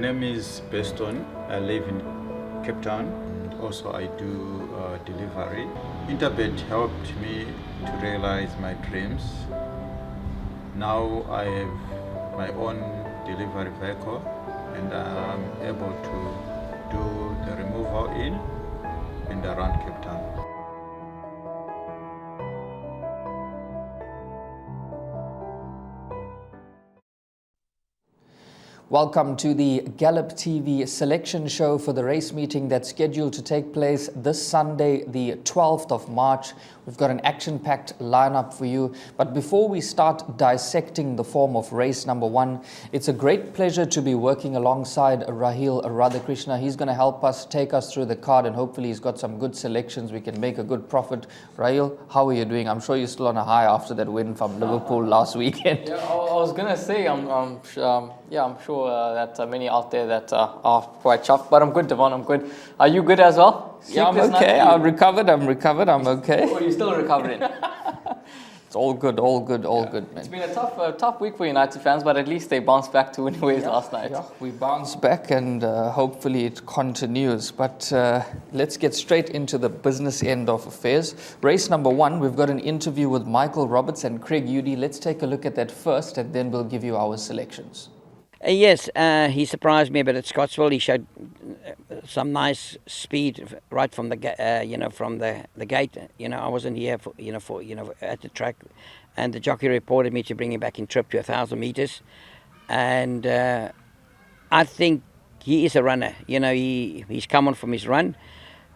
name is Beston. I live in Cape Town. Also, I do delivery. Interbet helped me to realize my dreams. Now I have my own delivery vehicle and I'm able to do the removal in and around Cape Town. Welcome to the Gallop TV selection show for the race meeting that's scheduled to take place this Sunday, the 12th of March. We've got an action-packed lineup for you. But before we start dissecting the form of race number 1, it's a great pleasure to be working alongside Rahil Radhakrishna. He's going to help us take us through the card, and hopefully he's got some good selections. We can make a good profit. Rahil, how are you doing? I'm sure you're still on a high after that win from Liverpool last weekend. Yeah, I was going to say, I'm sure that many out there that are quite chuffed, but I'm good, Devon, I'm good. Are you good as well? Yeah, I'm okay. I'm recovered, I'm okay. Oh, you're still recovering? It's all good, man. It's been a tough week for United fans, but at least they bounced back to winning ways last night. Yeah, we bounced back and hopefully it continues. But let's get straight into the business end of affairs. Race number 1, we've got an interview with Michael Roberts and Craig Udy. Let's take a look at that first and then we'll give you our selections. Yes, he surprised me a bit at Scottsville. He showed some nice speed right from the from the gate. I wasn't here for at the track, and the jockey reported me to bring him back in trip to 1,000 meters, and I think he is a runner. He's come on from his run,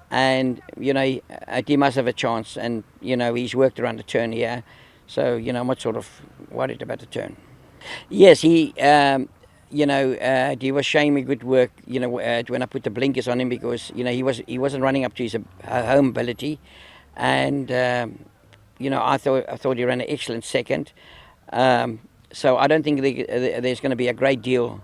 and he must have a chance. And he's worked around the turn here, so I'm not sort of worried about the turn. Yes, he. He was showing me good work, when I put the blinkers on him, because, he wasn't running up to his home ability. And, I thought he ran an excellent second. So I don't think there's going to be a great deal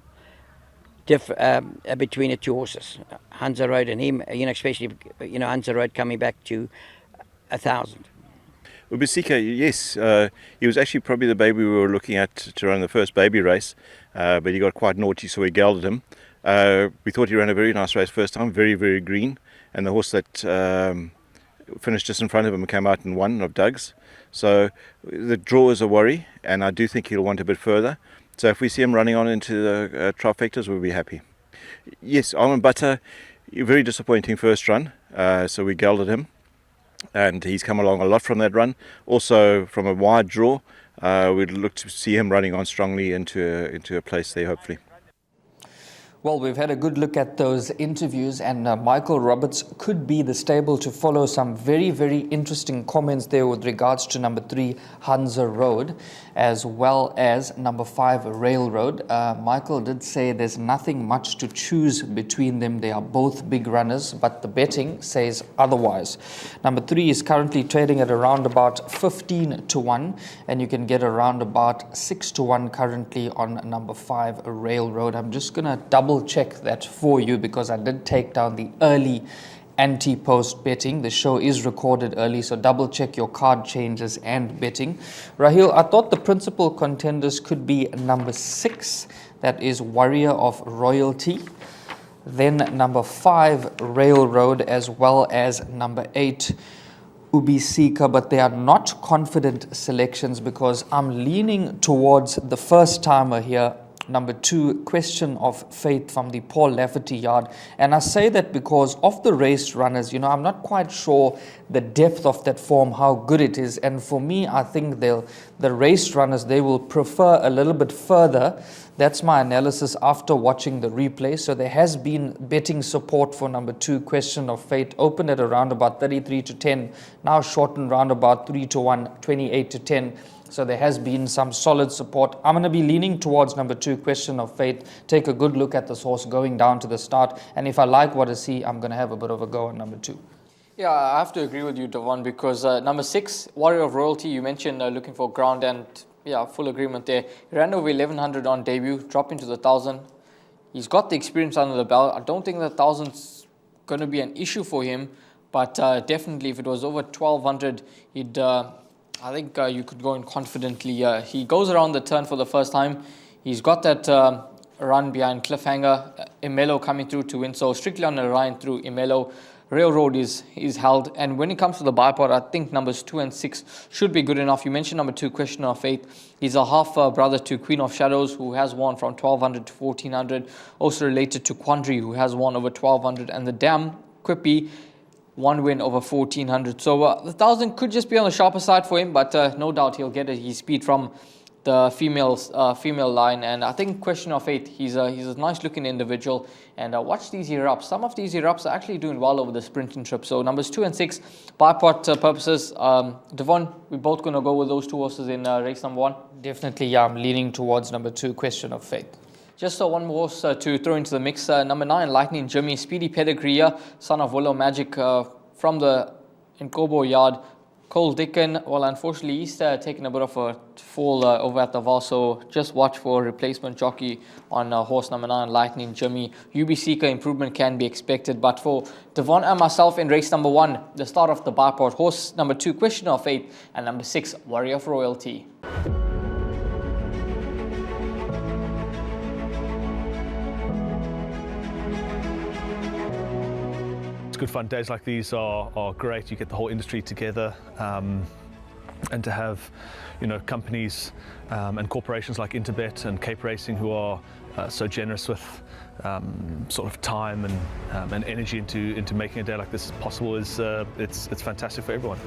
between the two horses, Hansa Road and him, especially, Hansa Road coming back to 1,000. Ubisika, yes, he was actually probably the baby we were looking at to run the first baby race, but he got quite naughty, so we gelded him. We thought he ran a very nice race first time, very, very green, and the horse that finished just in front of him came out and won of Doug's. So the draw is a worry, and I do think he'll want a bit further. So if we see him running on into the trifectas, we'll be happy. Yes, Almond Butter, very disappointing first run, so we gelded him. And he's come along a lot from that run. Also from a wide draw, we'd look to see him running on strongly into a place there, hopefully. Well, we've had a good look at those interviews, and Michael Roberts could be the stable to follow. Some very, very interesting comments there with regards to number 3, Hansa Road, as well as number 5, Railroad. Michael did say there's nothing much to choose between them. They are both big runners, but the betting says otherwise. Number 3 is currently trading at around about 15 to 1, and you can get around about 6 to 1 currently on number 5, Railroad. I'm just going to double check that for you because I did take down the early anti-post betting. The show is recorded early, so double check your card changes and betting. Rahil, I thought the principal contenders could be number 6, that is Warrior of Royalty, then number 5, Railroad, as well as number 8, Ubisika, but they are not confident selections because I'm leaning towards the first timer here, number 2, Question of Faith from the Paul Lafferty yard. And I say that because of the race runners, I'm not quite sure the depth of that form, how good it is. And for me, I think the race runners, they will prefer a little bit further. That's my analysis after watching the replay. So there has been betting support for number 2, Question of Fate, opened at around about 33 to 10, now shortened round about 3 to 1, 28 to 10. So there has been some solid support. I'm going to be leaning towards number 2, Question of Fate. Take a good look at this horse going down to the start. And if I like what I see, I'm going to have a bit of a go on number 2. Yeah, I have to agree with you, Devon, because number 6, Warrior of Royalty, you mentioned looking for ground, and full agreement there. He ran over 1,100 on debut, dropped into the 1,000. He's got the experience under the belt. I don't think the 1,000's going to be an issue for him, but definitely if it was over 1,200, he'd... I think you could go in confidently. He goes around the turn for the first time. He's got that run behind Cliffhanger. Imelo coming through to win. So strictly on the line through Imelo. Railroad is held. And when it comes to the bipod, I think numbers 2 and 6 should be good enough. You mentioned number 2, Question of Faith. He's a half brother to Queen of Shadows, who has won from 1200 to 1400. Also related to Quandary, who has won over 1200. And the Dam, Quippy, 1 win over 1400. So the 1000 could just be on the sharper side for him, but no doubt he'll get his speed from the female line. And I think Question of Faith, he's a nice looking individual. And watch these erupts. Some of these erupts are actually doing well over the sprinting trip. So numbers 2 and 6, bipod purposes. Devon, we're both going to go with those 2 horses in race number 1. Definitely, yeah, I'm leaning towards number 2, Question of Faith. Just one more horse to throw into the mix. Number 9, Lightning Jimmy, speedy pedigree here, son of Willow Magic from the Nkobo yard. Cole Dickon, well, unfortunately, he's taken a bit of a fall over at the Val, so just watch for a replacement jockey on horse number 9, Lightning Jimmy. UB Seeker improvement can be expected, but for Devon and myself in race number 1, the start of the bipod, horse number 2, Question of Faith, and number 6, Warrior of Royalty. It's good fun. Days like these are great. You get the whole industry together, and to have, companies and corporations like Interbet and Cape Racing who are so generous with sort of time and energy into making a day like this possible is it's fantastic for everyone.